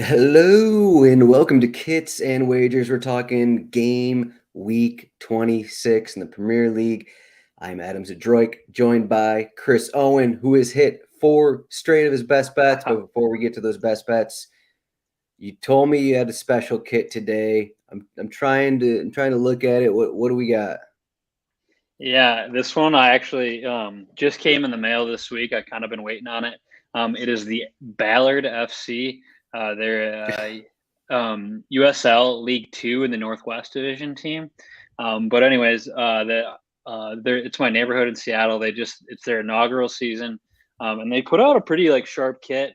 Hello and welcome to Kits and Wagers. We're talking game week 26 in the Premier League. I'm Adam Zdroik, joined by Chris Owen, who has hit 4 straight of his best bets. But before we get to those best bets, you told me you had a special kit today. I'm trying to look at it. What do we got? Yeah, this one I actually just came in the mail this week. I kind of been waiting on it. It is the Ballard FC. They're USL League Two in the Northwest Division team. But anyways, it's my neighborhood in Seattle. It's their inaugural season, and they put out a pretty sharp kit.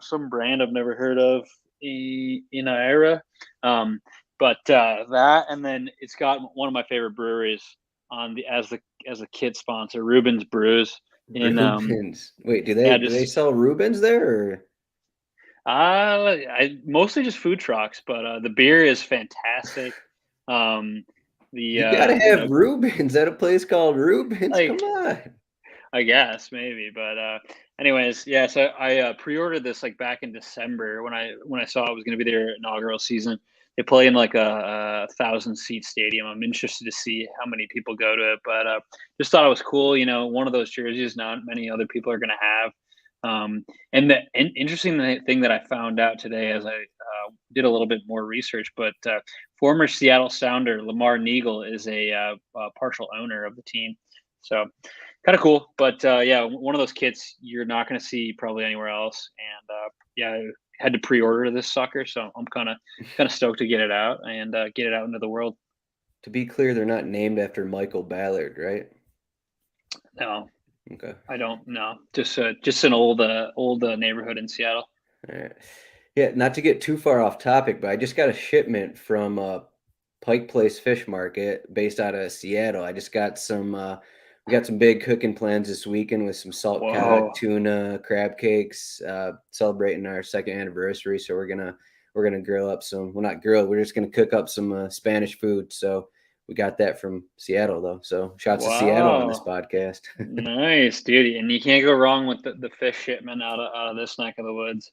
Some brand I've never heard of in our era. But that, and then it's got one of my favorite breweries on the as a kit sponsor, Rubens Brews. In Rubens. Wait, do yeah, they just sell Rubens there? Or? I mostly just food trucks, but the beer is fantastic. Um, the You gotta have Rubens at a place called Rubens. Come like on. I guess maybe, but anyways, yeah. So I pre-ordered this back in December when I saw it was going to be their inaugural season. They play in a 1,000-seat stadium. I'm interested to see how many people go to it, but just thought it was cool. One of those jerseys not many other people are going to have. And the interesting thing that I found out today as I did a little bit more research, but former Seattle Sounder Lamar Neagle is a partial owner of the team. So kind of cool, but yeah, one of those kits you're not going to see probably anywhere else. And yeah, I had to pre-order this sucker, so I'm kind of stoked to get it out and get it out into the world. To be clear, they're not named after Michael Ballard, right? No, Okay. I don't know. Just an old neighborhood in Seattle. All right. Yeah, not to get too far off topic, but I just got a shipment from Pike Place Fish Market based out of Seattle. I just got some we got some big cooking plans this weekend with some salt cod, Whoa. tuna, crab cakes, celebrating our second anniversary. So we're gonna grill up some. Well, not grill. We're just gonna cook up some Spanish food. So we got that from Seattle though. So shouts to Seattle on this Wow. podcast. Nice, dude. And you can't go wrong with the fish shipment out of this neck of the woods.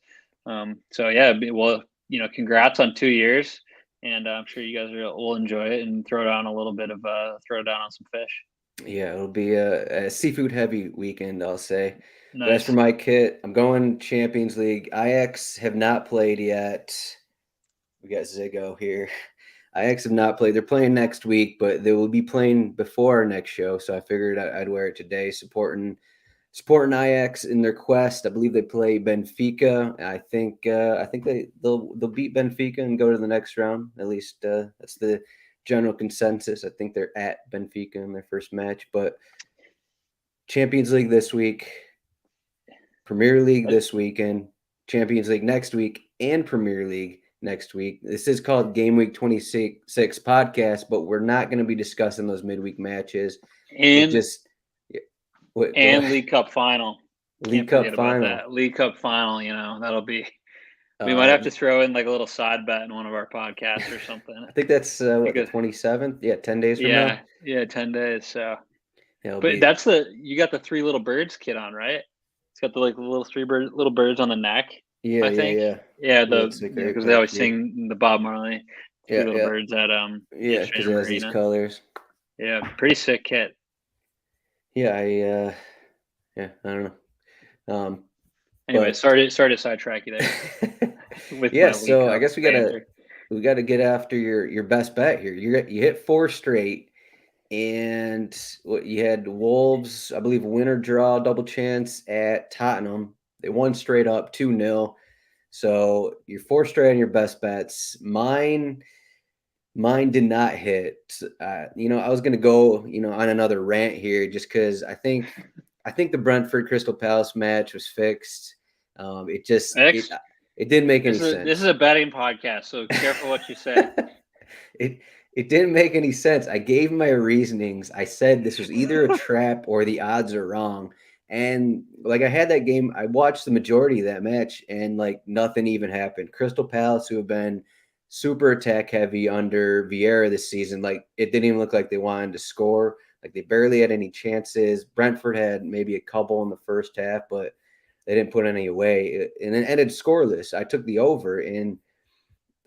So yeah, well, congrats on 2 years, and I'm sure you guys will enjoy it and throw down on some fish. Yeah, it'll be a seafood heavy weekend, I'll say. But as for Nice. my kit, I'm going Champions League. Ajax have not played yet. We got Zigo here. Ajax have not played. They're playing next week, but they will be playing before our next show. So I figured I'd wear it today, supporting Ajax in their quest. I believe they play Benfica. I think they'll beat Benfica and go to the next round. At least that's the general consensus. I think they're at Benfica in their first match. But Champions League this week, Premier League this weekend, Champions League next week, and Premier League next week. This is called Gameweek 26 podcast, but we're not going to be discussing those midweek matches. It And just what go and League Cup final. League Can't Cup forget about final. that. League Cup final, that'll be. We might Uh, have to throw in a little side bet in one of our podcasts or something. I think that's what, the Because 27th. Yeah, 10 days from now. yeah, 10 days. So, It'll but be you got the three little birds kit on, right? It's got the little little birds on the neck. yeah, I yeah, think. yeah. Yeah, Looks like because they always yeah, sing the Bob Marley three yeah, little yeah, birds at yeah, because it Stadium has these Arena. colors. Yeah, pretty sick kit. Yeah, yeah, I don't know. Anyway, But sorry to sidetrack you there with yeah, my League so I Cup guess banter. we gotta get after your best bet here. You hit 4 straight, and what you had Wolves, I believe, winner draw double chance at Tottenham. They won straight up 2-0. So you're 4 straight on your best bets. Mine did not hit. I was gonna go, on another rant here just because I think the Brentford Crystal Palace match was fixed. It just X, it didn't make any this is sense. a betting podcast, so careful what you say. it it didn't make any sense. I gave my reasonings. I said this was either a trap or the odds are wrong. And I had that game, I watched the majority of that match, and nothing even happened. Crystal Palace, who have been super attack heavy under Vieira this season, it didn't even look like they wanted to score. They barely had any chances. Brentford had maybe a couple in the first half, but they didn't put any away, and it ended scoreless. I took the over, and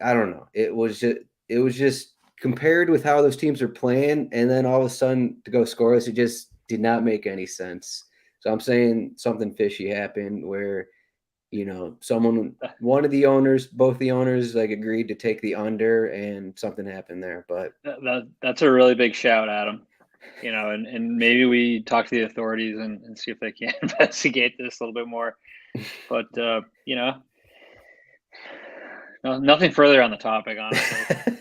I don't know. It was just compared with how those teams are playing, and then all of a sudden to go scoreless, it just did not make any sense. So I'm saying something fishy happened where one of the owners, both the owners, like agreed to take the under, and something happened there. But That's a really big shout, Adam. And maybe we talk to the authorities and see if they can investigate this a little bit more. But nothing further on the topic, honestly.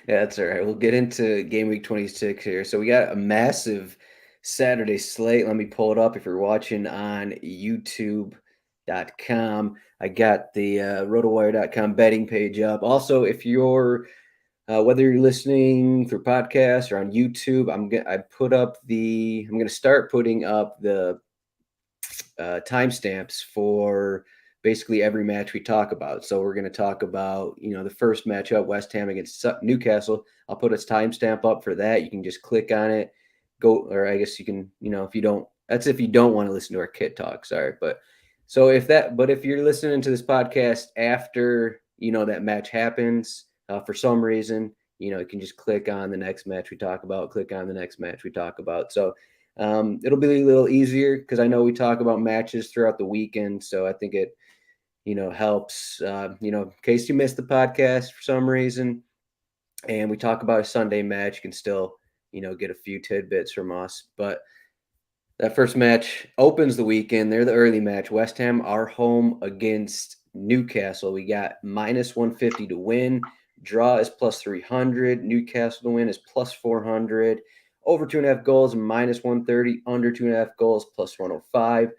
Yeah, that's all right. We'll get into game week 26 here. So we got a massive Saturday slate. Let me pull it up if you're watching on youtube.com. I got the rotowire.com betting page up. Also, if you're whether you're listening through podcast or on YouTube, I'm going to start putting up the timestamps for basically every match we talk about. So we're going to talk about, the first matchup, West Ham against Newcastle. I'll put its timestamp up for that. You can just click on it, or I guess you can, if you don't, that's if you don't want to listen to our kit talk. Sorry. But if you're listening to this podcast after, that match happens, for some reason, you can just click on the next match we talk about, click on the next match we talk about. So it'll be a little easier because I know we talk about matches throughout the weekend. So I think it, helps, in case you missed the podcast for some reason and we talk about a Sunday match, you can still, get a few tidbits from us. But that first match opens the weekend. They're the early match. West Ham are home against Newcastle. We got -150 to win. Draw is +300. Newcastle to win is +400. Over 2.5 goals, -130. Under 2.5 goals, +105.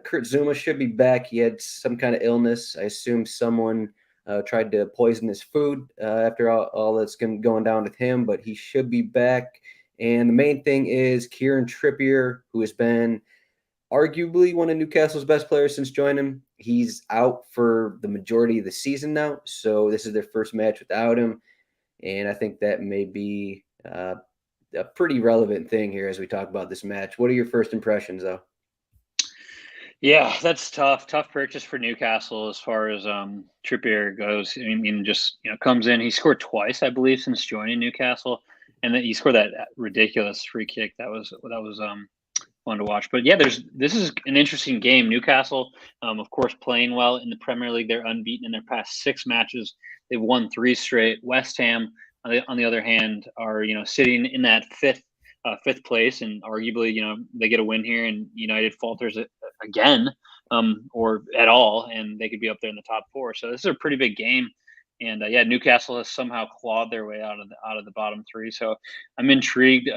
Kurt Zuma should be back. He had some kind of illness. I assume someone tried to poison his food after all that's going down with him, but he should be back. And the main thing is Kieran Trippier, who has been arguably one of Newcastle's best players since joining him. He's out for the majority of the season now, so this is their first match without him. And I think that may be a pretty relevant thing here as we talk about this match. What are your first impressions, though? Yeah, that's tough. Tough purchase for Newcastle as far as Trippier goes. I mean, just comes in. He scored twice, I believe, since joining Newcastle, and then he scored that ridiculous free kick. That was fun to watch. But yeah, this is an interesting game. Newcastle, of course, playing well in the Premier League. They're unbeaten in their past 6 matches. They've won 3 straight. West Ham, on the other hand, are sitting in that fifth place, and arguably they get a win here, and United falters again, or at all, and they could be up there in the top 4. So this is a pretty big game. And yeah, Newcastle has somehow clawed their way out of the bottom 3. So I'm intrigued.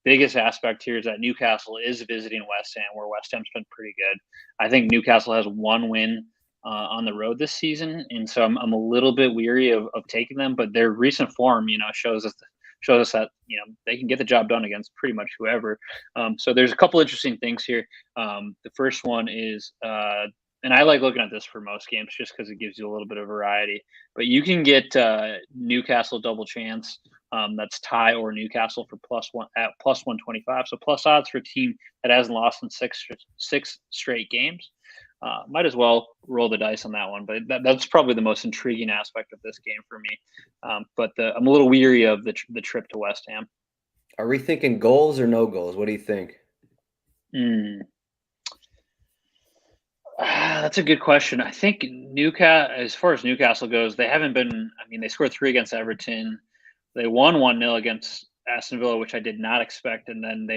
Biggest aspect here is that Newcastle is visiting West Ham, where West Ham's been pretty good. I think Newcastle has 1 win on the road this season, and so I'm a little bit weary of taking them. But their recent form, shows us that they can get the job done against pretty much whoever. So there's a couple interesting things here. The first one is. And I like looking at this for most games just because it gives you a little bit of variety. But you can get Newcastle double chance. That's tie or Newcastle for +1 at +125. So plus odds for a team that hasn't lost in six straight games. Might as well roll the dice on that one. But that's probably the most intriguing aspect of this game for me. But I'm a little weary of the trip to West Ham. Are we thinking goals or no goals? What do you think? That's a good question. I think Newcastle, as far as Newcastle goes, they haven't been. I mean, they scored 3 against Everton. They won 1-0 against Aston Villa, which I did not expect, and then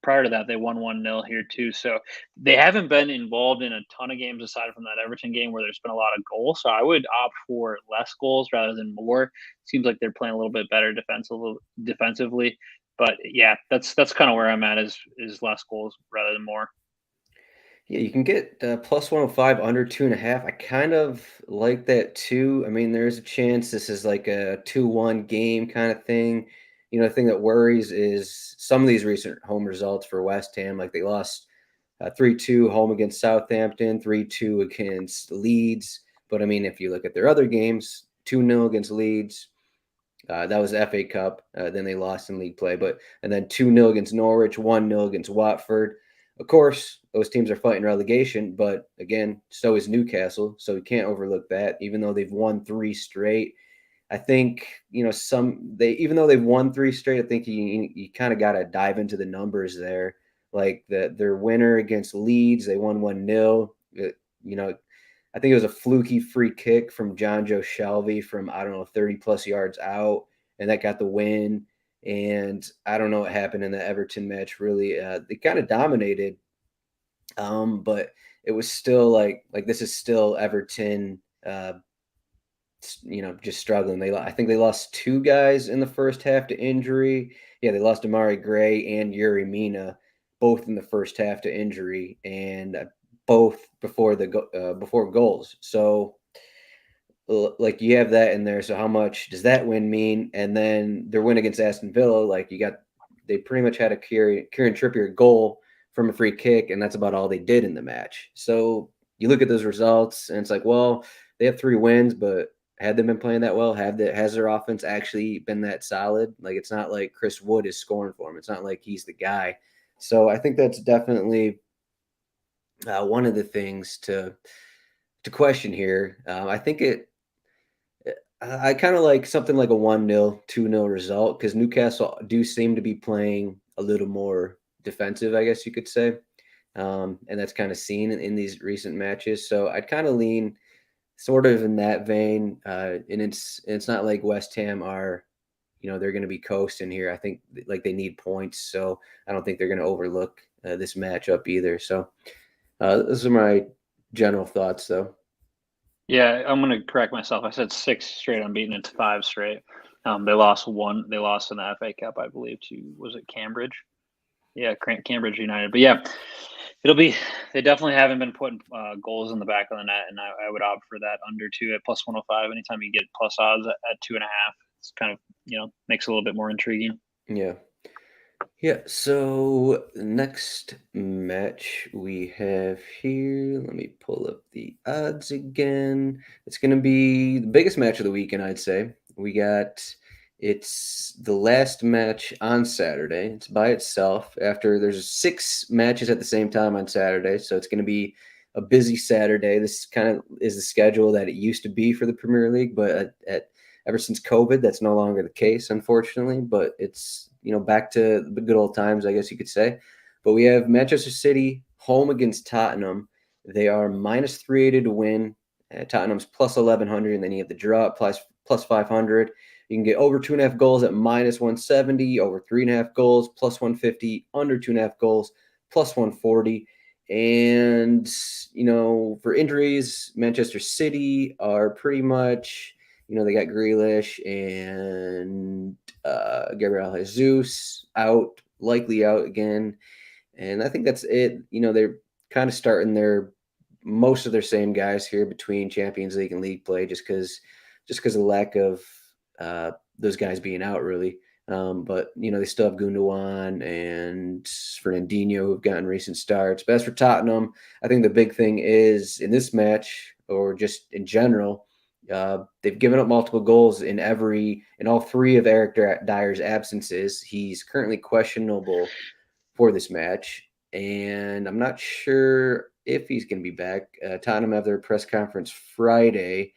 prior to that they won 1-0 here too. So they haven't been involved in a ton of games aside from that Everton game where there's been a lot of goals. So I would opt for less goals rather than more. Seems like they're playing a little bit better defensively. But yeah, that's kind of where I'm at is less goals rather than more. Yeah, you can get +105 under 2.5. I kind of like that too. I mean, there's a chance this is like a 2-1 game kind of thing. The thing that worries is some of these recent home results for West Ham, like they lost 3-2 home against Southampton, 3-2 against Leeds. But I mean, if you look at their other games, 2-0 against Leeds, that was the FA Cup. Then they lost in league play, and then 2-0 against Norwich, 1-0 against Watford. Of course, those teams are fighting relegation, but again, so is Newcastle, so we can't overlook that. Even though they've won 3 straight, I think even though they've won 3 straight, I think you kind of got to dive into the numbers there. Like their winner against Leeds, they won 1-0. You know, I think it was a fluky free kick from John Joe Shelby from, I don't know, 30 plus yards out, and that got the win. And I don't know what happened in the Everton match. Really, they kind of dominated, but it was still like this is still Everton. Just struggling. I think they lost 2 guys in the first half to injury. Yeah, they lost Amari Gray and Yuri Mina, both in the first half to injury, and both before goals. So like you have that in there. So how much does that win mean? And then their win against Aston Villa, like they pretty much had a Kieran Trippier goal from a free kick, and that's about all they did in the match. So you look at those results, and it's like, well, they have 3 wins, but had they been playing that well? Has their offense actually been that solid? Like it's not like Chris Wood is scoring for them. It's not like he's the guy. So I think that's definitely one of the things to question here. I think I kind of like something like a 1-0, 2-0 result because Newcastle do seem to be playing a little more defensive, I guess you could say. And that's kind of seen in these recent matches. So I'd kind of lean sort of in that vein. And it's not like West Ham are, they're going to be coasting here. I think like they need points. So I don't think they're going to overlook this matchup either. So those are my general thoughts, though. Yeah, I'm going to correct myself. I said 6 straight unbeaten. It's 5 straight. They lost one. They lost in the FA Cup, I believe, to was it Cambridge? Yeah, Cambridge United. But yeah, it'll be. They definitely haven't been putting goals in the back of the net, and I would opt for that under 2 at plus 105. Anytime you get plus odds at 2.5, it's kind of makes it a little bit more intriguing. Yeah. Yeah, so the next match we have here, let me pull up the odds again. It's going to be the biggest match of the weekend, I'd say. It's the last match on Saturday. It's by itself after there's 6 matches at the same time on Saturday. So it's going to be a busy Saturday. This kind of is the schedule that it used to be for the Premier League, but ever since COVID, that's no longer the case, unfortunately. But it's back to the good old times, I guess you could say. But we have Manchester City home against Tottenham. They are minus 380 to win. Tottenham's plus 1100, and then you have the draw plus 500. You can get over 2.5 goals at minus 170, over 3.5 goals plus 150, under 2.5 goals plus 140. And for injuries, Manchester City are pretty much they got Grealish and Gabriel Jesus likely out again. And I think that's it. They're kind of starting most of their same guys here between Champions League and league play just because of the lack of those guys being out, really. But they still have Gundogan and Fernandinho who've gotten recent starts. But as for Tottenham, I think the big thing is in this match or just in general, they've given up multiple goals in all 3 of Eric Dyer's absences. He's currently questionable for this match, and I'm not sure if he's going to be back. Tottenham have their press conference Friday.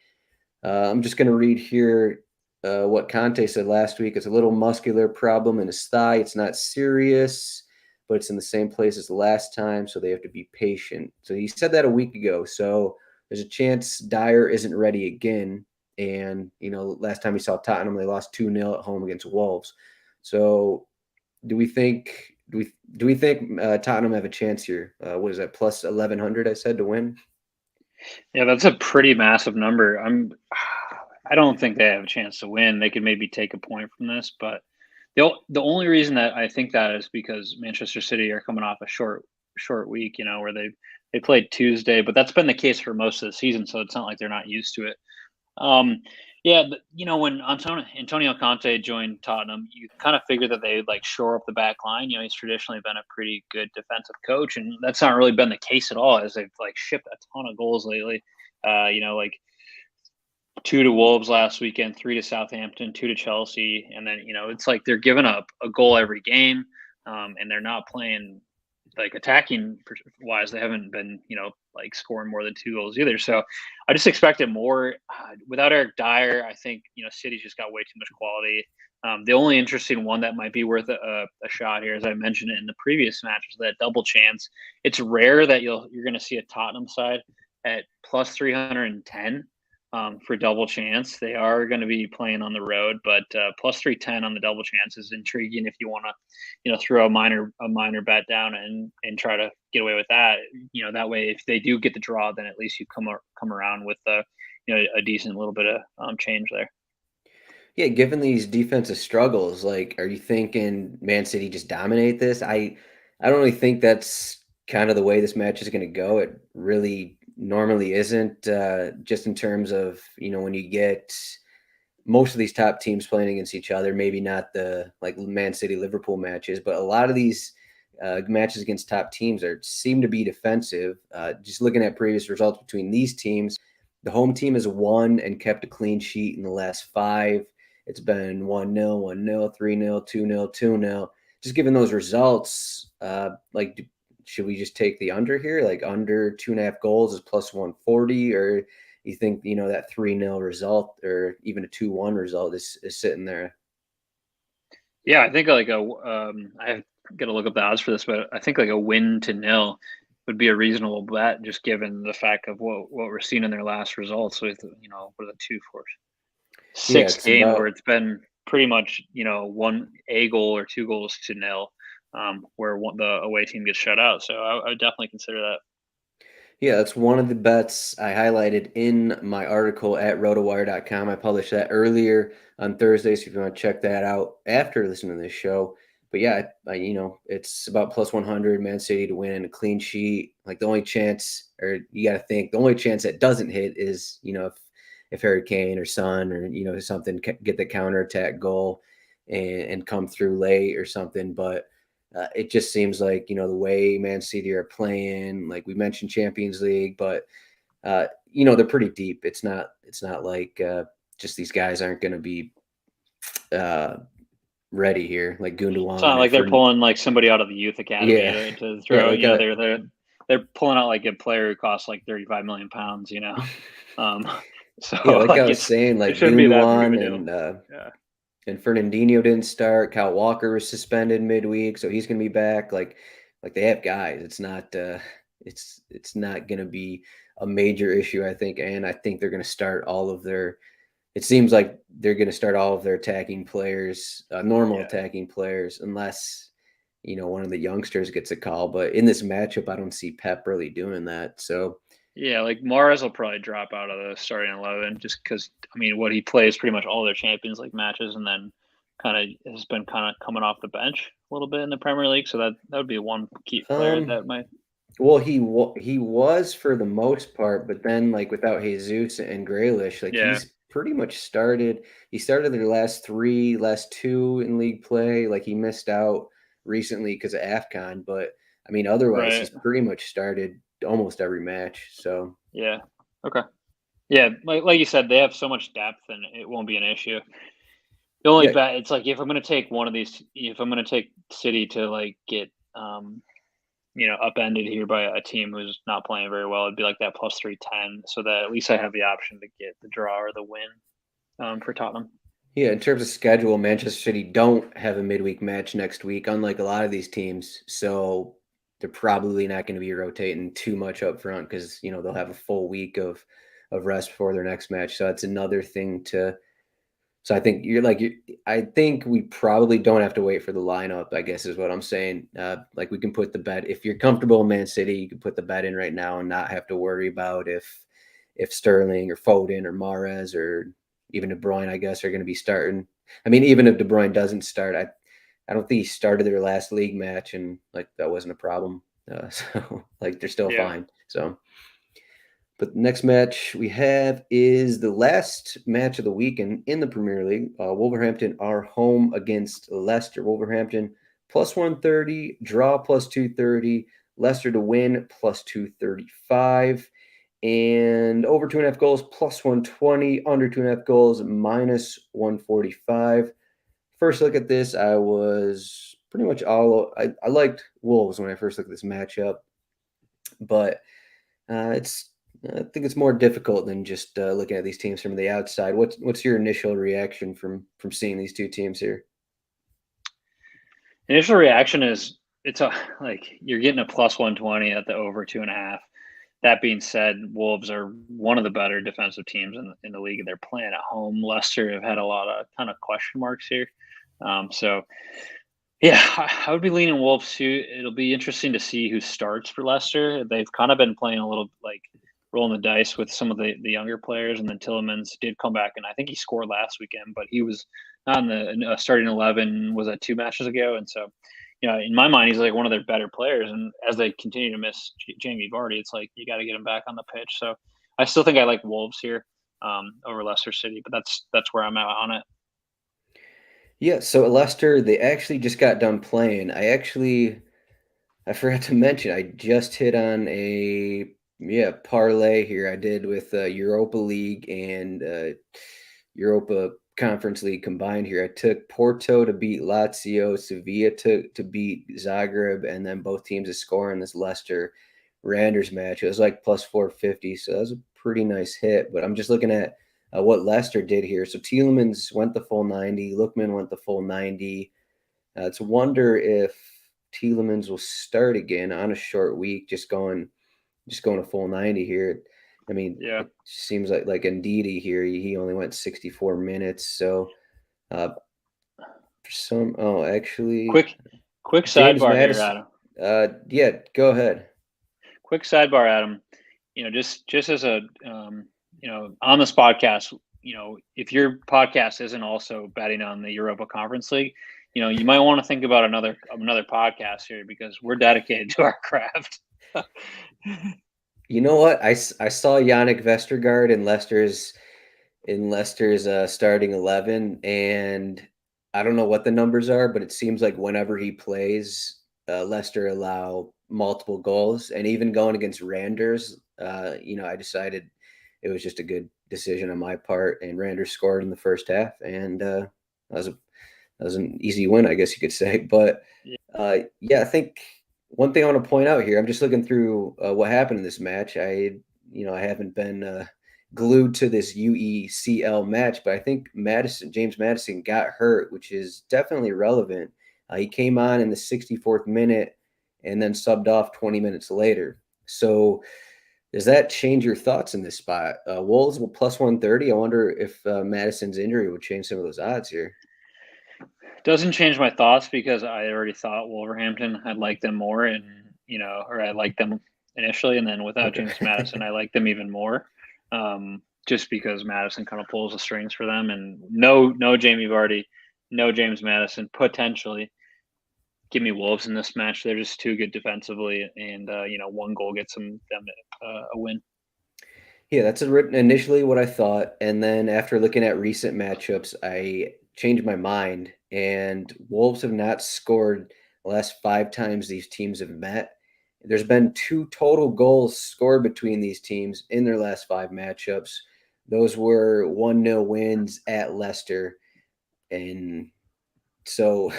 I'm just going to read here what Conte said last week. It's a little muscular problem in his thigh. It's not serious, but it's in the same place as the last time, so they have to be patient. So he said that a week ago. So there's a chance Dyer isn't ready again. And, last time we saw Tottenham, they lost 2-0 at home against Wolves. So do we think Tottenham have a chance here? What is that, plus 1100 I said to win? Yeah, that's a pretty massive number. I don't think they have a chance to win. They could maybe take a point from this, but the only reason that I think that is because Manchester City are coming off a short week, where they played Tuesday, but that's been the case for most of the season, so it's not like they're not used to it. Yeah, but, when Antonio Conte joined Tottenham, you kind of figure that they like shore up the back line. He's traditionally been a pretty good defensive coach, and that's not really been the case at all. As they've like shipped a ton of goals lately. Like 2 to Wolves last weekend, 3 to Southampton, 2 to Chelsea, and then it's like they're giving up a goal every game, and they're not playing like attacking wise, they haven't been, like scoring more than 2 goals either. So I just expected more. Without Eric Dyer, I think City's just got way too much quality. The only interesting one that might be worth a shot here, as I mentioned it in the previous match, was that double chance. It's rare that you're going to see a Tottenham side at plus 310 for double chance. They are going to be playing on the road, but plus 310 on the double chance is intriguing if you want to, throw a minor bet down and try to get away with that. That way, if they do get the draw, then at least you come around with a decent little bit of change there. Yeah, given these defensive struggles, like, are you thinking Man City just dominate this? I don't really think that's kind of the way this match is going to go. It really normally isn't, just in terms of, when you get most of these top teams playing against each other, maybe not the like Man City Liverpool matches, but a lot of these matches against top teams seem to be defensive. Just looking at previous results between these teams, the home team has won and kept a clean sheet in the last 5. It's been 1-0, 1-0, 3-0, 2-0, 2-0. Just given those results, should we just take the under here? Like under 2.5 goals is plus 140, or you think that 3-0 result or even a 2-1 result is sitting there? Yeah, I think like I got to look up the odds for this, but I think like a win to nil would be a reasonable bet, just given the fact of what we're seeing in their last results with what are the 2 4 6 It's games where about it's been pretty much a goal or 2 goals to nil, where the away team gets shut out. So I would definitely consider that. Yeah, that's one of the bets I highlighted in my article at rotowire.com. I published that earlier on Thursday, so if you want to check that out after listening to this show. But yeah, it's about plus 100 Man City to win a clean sheet. Like the only chance, or you got to think, the only chance that doesn't hit is, if Harry Kane or Son or, something get the counterattack goal and come through late or something. But it just seems like, the way Man City are playing, like we mentioned Champions League, but they're pretty deep. It's not like just these guys aren't going to be ready here, like It's not Gundogan like they're pulling like somebody out of the youth academy yeah, to yeah, throw. like They're pulling out like a player who costs like 35 million pounds. Um, so yeah, like I like was saying, it like shouldn't be that big of a Gundogan deal. Yeah. and Fernandinho didn't start. Kyle Walker was suspended midweek, so he's going to be back. Like they have guys. It's not it's not going to be a major issue, I think. And I think they're going to start all of their. It seems like they're going to start all of their attacking players, normal Yeah. attacking players, unless one of the youngsters gets a call. But in this matchup, I don't see Pep really doing that. So Yeah, like Mahrez will probably drop out of the starting 11 just because what he plays pretty much all their Champions League matches, and then kind of has been kind of coming off the bench a little bit in the Premier League. So that would be one key player that might. Well, he was for the most part, but then like without Jesus and Grealish, like Yeah. he's pretty much started. He started their last 2 in league play. Like he missed out recently because of AFCON, but otherwise Right. he's pretty much started almost every match. So Yeah. Okay. Yeah, like you said, they have so much depth, and it won't be an issue. The only yeah, bet, it's like if I'm going to take one of these, if I'm going to take City to like get upended here by a team who's not playing very well, it'd be like that plus 310, so that at least I have the option to get the draw or the win for Tottenham. yeah. In terms of schedule, Manchester City don't have a midweek match next week, unlike a lot of these teams. So they're probably not going to be rotating too much up front because they'll have a full week of rest before their next match. So that's another thing to. So I think I think we probably don't have to wait for the lineup, I guess is what I'm saying. Like we can put the bet, if you're comfortable in Man City, you can put the bet in right now and not have to worry about if Sterling or Foden or Mahrez or even De Bruyne, I guess, are going to be starting. Even if De Bruyne doesn't start, I don't think he started their last league match and like that wasn't a problem. So like they're still Yeah. fine. So. But the next match we have is the last match of the weekend in the Premier League. Wolverhampton are home against Leicester. Wolverhampton plus 130, draw plus 230, Leicester to win plus 235, and over 2.5 goals plus 120, under 2.5 goals minus 145. First look at this, I was pretty much all. I liked Wolves when I first looked at this matchup, but it's I think it's more difficult than just looking at these teams from the outside. What's your initial reaction from seeing these two teams here? Initial reaction is it's a like you're getting a plus 120 at the over 2.5. That being said, Wolves are one of the better defensive teams in the league, and they're playing at home. Leicester have had a lot of kind of question marks here. So yeah, I would be leaning Wolves too. It'll be interesting to see who starts for Leicester. They've kind of been playing a little like rolling the dice with some of the younger players, and then Tillemans did come back, and I think he scored last weekend, but he was not in the starting 11. Was that 2 matches ago? And so, in my mind, he's like one of their better players. And as they continue to miss Jamie Vardy, it's like you got to get him back on the pitch. So I still think I like Wolves here over Leicester City, but that's where I'm at on it. Yeah, so at Leicester, they actually just got done playing. I forgot to mention, I just hit on a parlay here. I did with Europa League and Europa Conference League combined here. I took Porto to beat Lazio, Sevilla to beat Zagreb, and then both teams to score in this Leicester Randers match. It was like plus 450, so that was a pretty nice hit. But I'm just looking at what Leicester did here. So Tielemans went the full 90, Lookman went the full 90. It's a wonder if Tielemans will start again on a short week, just going a full 90 here. I mean, Yeah. it seems like Ndidi here, he only went 64 minutes. So uh, for some, actually, Quick James sidebar here, Madison. Adam. Yeah, go ahead. Quick sidebar, Adam. Just as a on this podcast, if your podcast isn't also betting on the Europa Conference League, you might want to think about another podcast here because we're dedicated to our craft. You know what? I saw Yannick Vestergaard in Leicester's starting 11, and I don't know what the numbers are, but it seems like whenever he plays, Leicester allow multiple goals, and even going against Randers, I decided it was just a good decision on my part, and Randers scored in the first half, and that was an easy win, I guess you could say. But Yeah. yeah, I think one thing I want to point out here, I'm just looking through what happened in this match. I haven't been glued to this UECL match, but I think James Madison got hurt, which is definitely relevant. He came on in the 64th minute and then subbed off 20 minutes later. So does that change your thoughts in this spot? Wolves will plus 130. I wonder if Madison's injury would change some of those odds here. Doesn't change my thoughts because I already thought Wolverhampton, I'd like them more, and or I liked them initially, and then without Okay. James Madison, I like them even more. Just because Madison kind of pulls the strings for them, and no Jamie Vardy, no James Madison, potentially. Give me Wolves in this match. They're just too good defensively, and one goal gets them a win. Yeah, that's initially what I thought, and then after looking at recent matchups, I changed my mind. And Wolves have not scored the last 5 times these teams have met. There's been 2 total goals scored between these teams in their last 5 matchups. Those were 1-0 wins at Leicester, and so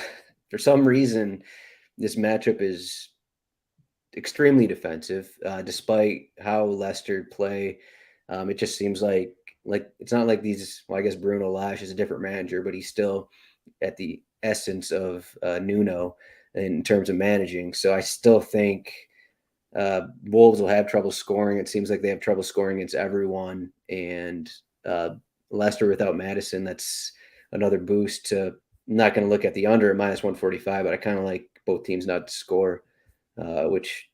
for some reason, this matchup is extremely defensive, despite how Leicester play. It just seems like it's not like these. Well, I guess Bruno Lage is a different manager, but he's still at the essence of Nuno in terms of managing. So I still think Wolves will have trouble scoring. It seems like they have trouble scoring against everyone, and Leicester without Madison, that's another boost to. I'm not going to look at the under at minus 145, but I kind of like both teams not to score, which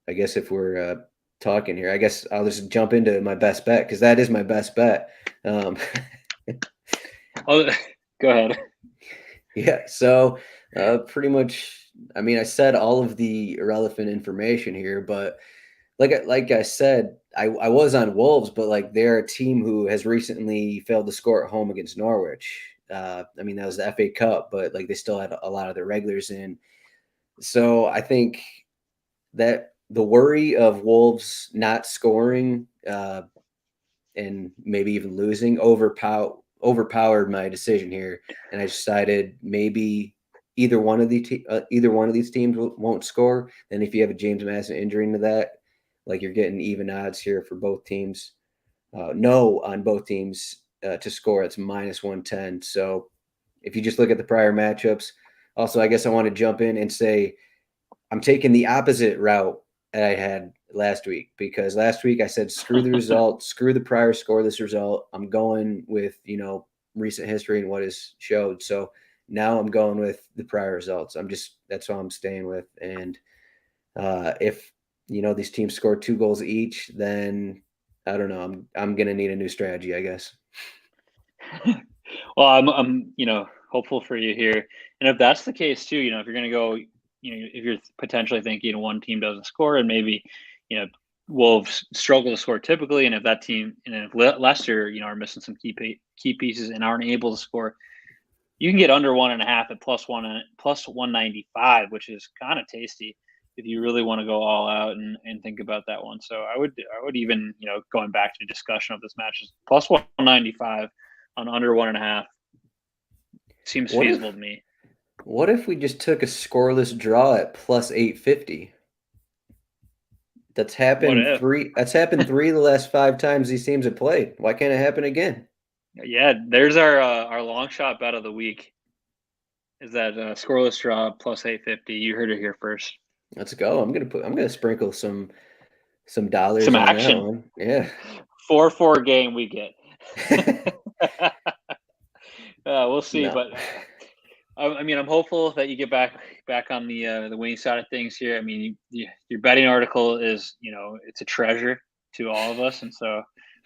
I guess if we're talking here, I guess I'll just jump into my best bet because that is my best bet. Um, Oh, go ahead. yeah, so pretty much, I mean, I said all of the irrelevant information here, but like I said, I was on Wolves, but like they're a team who has recently failed to score at home against Norwich. I mean, that was the FA Cup, but like they still had a lot of their regulars in. So I think that the worry of Wolves not scoring and maybe even losing overpowered my decision here, and I decided maybe either one of these teams won't score. Then if you have a James Madison injury into that, like you're getting even odds here for both teams. No on both teams to score. It's -110. So if you just look at the prior matchups, also I guess I want to jump in and say I'm taking the opposite route that I had last week because last week I said screw the result, screw the prior scoreless result. I'm going with recent history and what is showed. So now I'm going with the prior results. That's all I'm staying with. And if these teams score 2 goals each, then I don't know. I'm gonna need a new strategy, I guess. Well, I'm hopeful for you here, and if that's the case too, if you're gonna go, if you're potentially thinking one team doesn't score and maybe Wolves struggle to score typically, and if that team and if Leicester are missing some key pieces and aren't able to score, you can get under 1.5 at plus 195, which is kind of tasty if you really want to go all out and think about that one. So I would even going back to discussion of this match is plus 195 on under 1.5 seems feasible to me. What if we just took a scoreless draw at plus 850? That's happened three of the last 5 times these teams have played. Why can't it happen again? Yeah, there's our long shot bet of the week. Is that scoreless draw plus 850? You heard it here first. Let's go. I'm gonna sprinkle some dollars some on action. That one. Yeah. 4-4 game we get. We'll see, no. But I mean, I'm hopeful that you get back on the winning side of things here. I mean, your betting article is, it's a treasure to all of us, and so,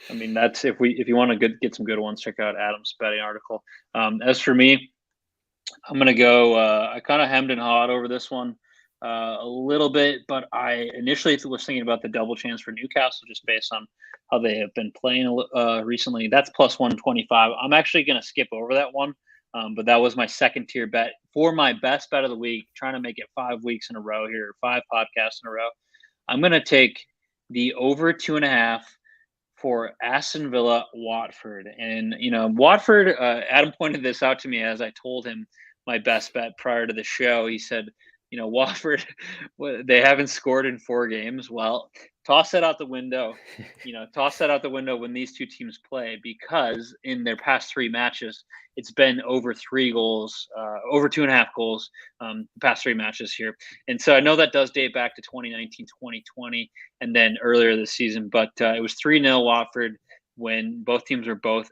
I mean, that's if you want to get some good ones, check out Adam's betting article. As for me, I'm gonna go. I kind of hemmed and hawed over this one a little bit, but I initially was thinking about the double chance for Newcastle just based on how they have been playing recently. That's plus 125. I'm actually gonna skip over that one. But that was my second tier bet for my best bet of the week, trying to make it 5 weeks in a row here, 5 podcasts in a row. I'm going to take the over 2.5 for Aston Villa Watford. And, Watford, Adam pointed this out to me as I told him my best bet prior to the show. He said, Watford, they haven't scored in 4 games. Well, toss that out the window. Toss that out the window when these two teams play, because in their past 3 matches, it's been over 3 goals, over 2.5 goals, the past 3 matches here. And so I know that does date back to 2019, 2020, and then earlier this season. But it was 3-0 Watford when both teams were both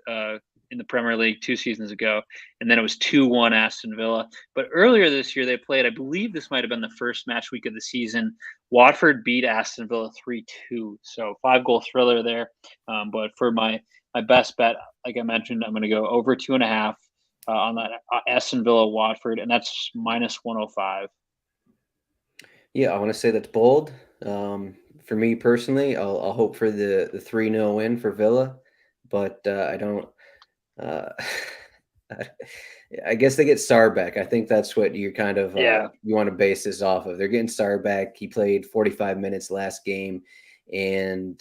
in the Premier League 2 seasons ago, and then it was 2-1 Aston Villa. But earlier this year they played, I believe this might have been the first match week of the season, Watford beat Aston Villa 3-2. So 5-goal thriller there. But for my best bet, like I mentioned, I'm going to go over 2.5 on that Aston Villa Watford, and that's minus 105. Yeah, I want to say that's bold. For me personally, I'll hope for the 3-0 win for Villa, but I don't. I guess they get Sarr back. I think that's what you're kind of you want to base this off of. They're getting Sarr back. He played 45 minutes last game, and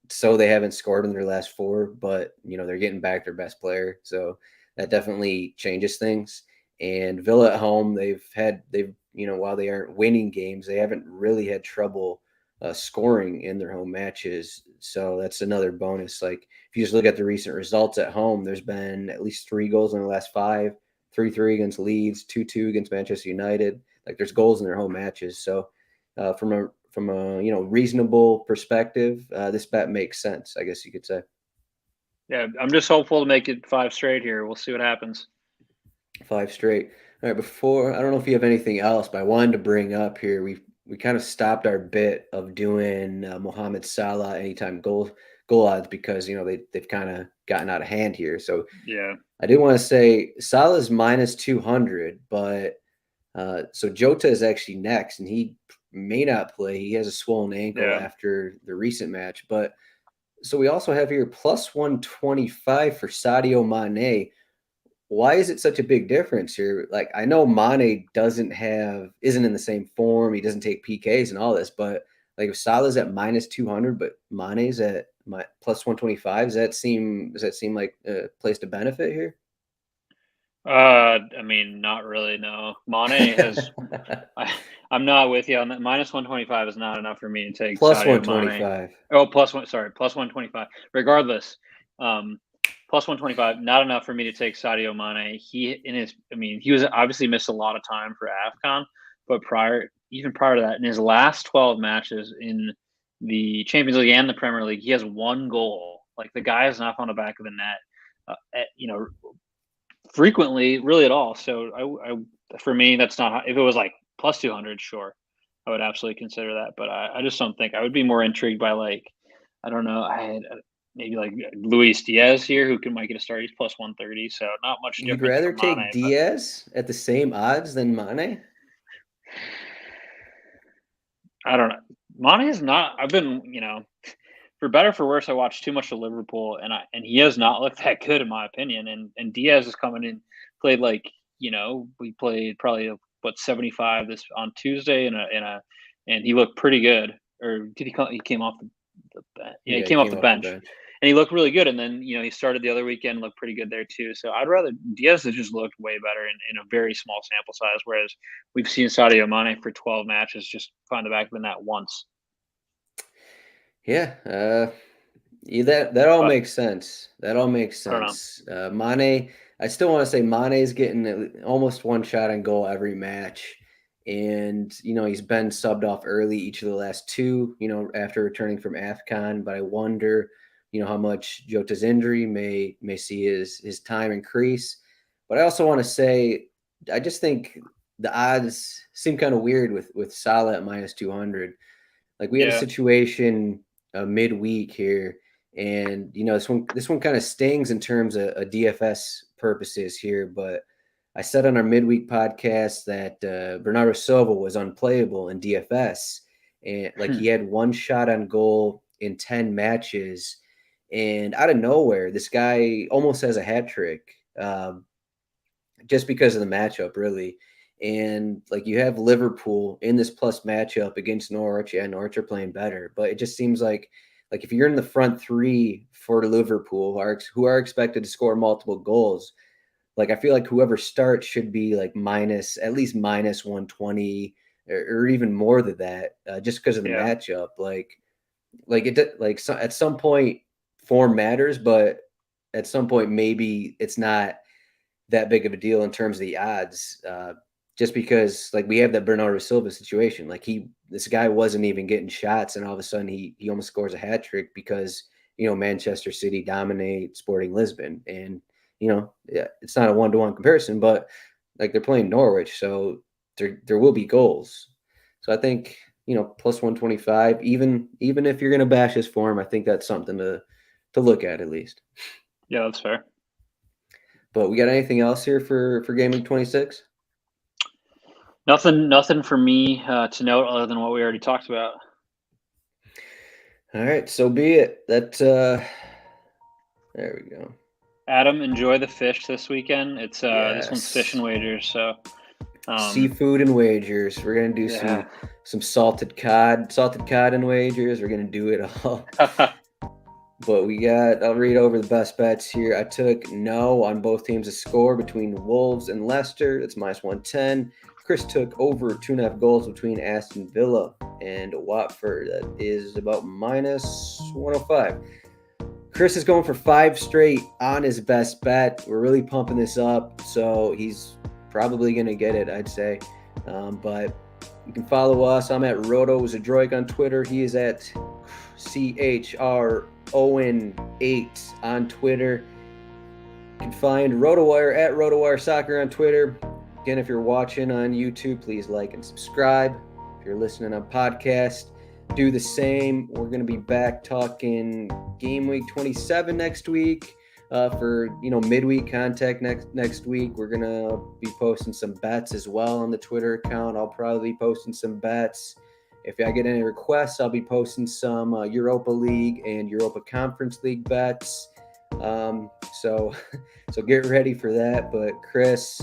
so they haven't scored in their last 4. But they're getting back their best player, so that definitely changes things. And Villa at home, they've while they aren't winning games, they haven't really had trouble scoring in their home matches. So that's another bonus. Like if you just look at the recent results at home, there's been at least 3 goals in the last 5, 3-3 against Leeds, 2-2 against Manchester United. Like there's goals in their home matches. So from a reasonable perspective, this bet makes sense, I guess you could say. Yeah, I'm just hopeful to make it 5 straight here. We'll see what happens. 5 straight. All right, I don't know if you have anything else, but I wanted to bring up here, we kind of stopped our bit of doing Mohamed Salah anytime goal odds because they've kind of gotten out of hand here. So yeah, I did want to say Salah's minus 200, but so Jota is actually next, and he may not play. He has a swollen ankle after the recent match. But so we also have here plus 125 for Sadio Mane. Why is it such a big difference here? Like I know Mane isn't in the same form. He doesn't take PKs and all this, but like if Salah's at minus 200, but Mane's at plus 125, does that seem like a place to benefit here? I mean, not really. No, Mane has. I'm not with you on that. Minus 125 is not enough for me to take Plus Sadio Mane. 125. Oh, plus one. Sorry, plus 125. Regardless, um, plus 125, not enough for me to take Sadio Mane. He was obviously missed a lot of time for AFCON, but even prior to that, in his last 12 matches in the Champions League and the Premier League, he has one goal. Like the guy is not on the back of the net. Frequently, really at all. So for me, that's not. If it was like plus 200, sure, I would absolutely consider that. But I just don't think I would be more intrigued by like I don't know. I had maybe like Luis Diaz here, who might get a start. He's plus 130, so not much You'd difference rather from take Mane. But Diaz at the same odds than Mane? I don't know. Mane is not. I've been for better or for worse, I watched too much of Liverpool, and he has not looked that good in my opinion. And Diaz is coming in, played like we played probably what 75 this on Tuesday and he looked pretty good. Or did he come? He came off the bench. Yeah, he Yeah, he came off came the off the bench. bench. And he looked really good, and then he started the other weekend, looked pretty good there too. So I'd rather Diaz has just looked way better in a very small sample size, whereas we've seen Sadio Mane for 12 matches just find the back of the net once. Yeah, yeah, that all But makes sense. That all makes I don't know. sense. Mane, I still want to say Mane's getting almost one shot on goal every match, and he's been subbed off early each of the last two. After returning from AFCON, but I wonder, how much Jota's injury may see his time increase. But I also want to say, I just think the odds seem kind of weird with Salah at minus 200. Like we had a Yeah. situation midweek here, and this one kind of stings in terms of DFS purposes here. But I said on our midweek podcast that Bernardo Silva was unplayable in DFS, and like he had one shot on goal in 10 matches, and out of nowhere, this guy almost has a hat trick. Just because of the matchup, really. And like you have Liverpool in this plus matchup against Norwich. Yeah, Norwich are playing better, but it just seems like if you're in the front three for Liverpool, who are expected to score multiple goals, like I feel like whoever starts should be like at least minus 120 or even more than that, just because of the Yeah. matchup. At some point form matters, but at some point maybe it's not that big of a deal in terms of the odds. Just because like we have that Bernardo Silva situation, like this guy wasn't even getting shots, and all of a sudden he almost scores a hat trick because Manchester City dominate Sporting Lisbon, and yeah, it's not a 1-to-1 comparison, but like they're playing Norwich, so there will be goals. So I think plus 125, even if you're gonna bash his form, I think that's something to look at least. Yeah, that's fair. But we got anything else here for Gameweek 26? Nothing for me to note other than what we already talked about. All right, so be it. There we go. Adam, enjoy the fish this weekend. It's this one's fish Yes. and wagers, so Seafood and wagers. We're gonna do yeah. some salted cod and wagers. We're gonna do it all. But I'll read over the best bets here. I took no on both teams to score between Wolves and Leicester. That's minus 110. Chris took over 2.5 goals between Aston Villa and Watford. That is about minus 105. Chris is going for 5 straight on his best bet. We're really pumping this up, so he's probably going to get it, I'd say. But you can follow us. I'm at Zdroik on Twitter. He is at CHR Owen8 on Twitter. You can find RotoWire at RotoWire Soccer on Twitter. Again, if you're watching on YouTube, please like and subscribe. If you're listening on podcast, do the same. We're going to be back talking Game Week 27 next week. For midweek contact next week, we're gonna be posting some bets as well on the Twitter account. I'll probably be posting some bets. If I get any requests, I'll be posting some Europa League and Europa Conference League bets. So get ready for that. But Chris,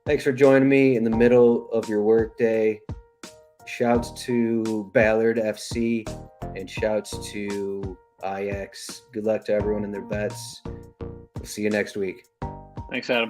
thanks for joining me in the middle of your workday. Shouts to Ballard FC and shouts to Ajax. Good luck to everyone in their bets. We'll see you next week. Thanks, Adam.